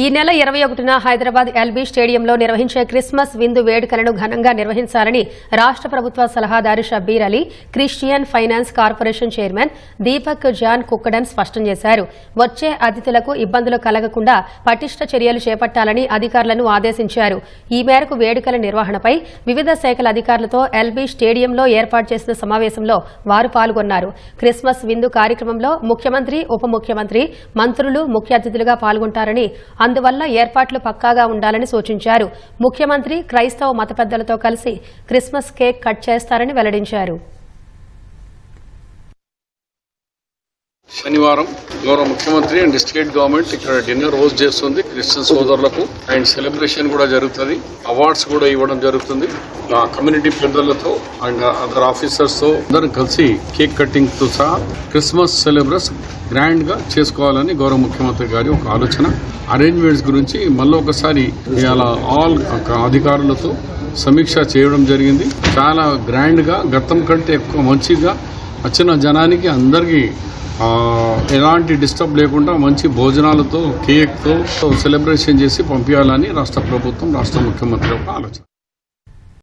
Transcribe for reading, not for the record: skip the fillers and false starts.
ఈ నెల 21న హైదరాబాద్ ఎల్బీ స్టేడియంలో నిర్వహించే క్రిస్మస్ విందు వేడుకలను ఘనంగా నిర్వహించాలని రాష్ట్ర ప్రభుత్వ సలహాదారు Shabbir Ali Christian finance corporation chairman Deepak John కుక్కడన్ స్పష్టం చేశారు. వచ్చే అతిథులకు ఇబ్బందులు కలగకుండా పటిష్ట చర్యలు చేపట్టాలని అధికారులను ఆదేశించారు. ఈ మేరకు వేడుకల నిర్వహణపై వివిధ శాఖల అధికారులతో ఎల్బీ స్టేడియంలో ఏర్పాటు చేసిన సమావేశంలో వారు పాల్గొన్నారు. క్రిస్మస్ విందు కార్యక్రమంలో ముఖ్యమంత్రి, ఉప ముఖ్యమంత్రి, మంత్రులు ముఖ్య అతిథులుగా పాల్గొంటారని, అందువల్ల ఏర్పాట్లు పక్కాగా ఉండాలని సూచించారు. ముఖ్యమంత్రి క్రైస్తవ మత పెద్దలతో కలిసి క్రిస్మస్ కేక్ కట్ చేస్తారని వెల్లడించారు. శనివారం గౌరవ ముఖ్యమంత్రి అండ్ స్టేట్ గవర్నమెంట్ ఇక్కడ డిన్నర్ హోస్ట్ చేస్తుంది క్రిస్టియన్ సోదరులకు. అండ్ సెలబ్రేషన్ కూడా జరుగుతుంది, అవార్డ్స్ కూడా ఇవ్వడం జరుగుతుంది. కమ్యూనిటీ పెద్దలతో అండ్ అదర్ ఆఫీసర్స్ తో అందరం కలిసి కేక్ కటింగ్ తో సహా క్రిస్మస్ సెలబ్రేషన్ గ్రాండ్ గా చేసుకోవాలని గౌరవ ముఖ్యమంత్రి గారి ఒక ఆలోచన. అరేంజ్మెంట్స్ గురించి మళ్ళీ ఒకసారి ఇవాళ ఆల్ అధికారులతో సమీక్ష చేయడం జరిగింది. చాలా గ్రాండ్ గా గతం కంటే ఎక్కువ మంచిగా వచ్చిన జనానికి అందరికీ ఎలాంటి డిస్టర్బ్ లేకుండా మంచి భోజనాలతో కేక్తో సెలబ్రేషన్ చేసి పంపించాలని రాష్ట్ర ప్రభుత్వం, రాష్ట్ర ముఖ్యమంత్రి యొక్క ఆలోచన.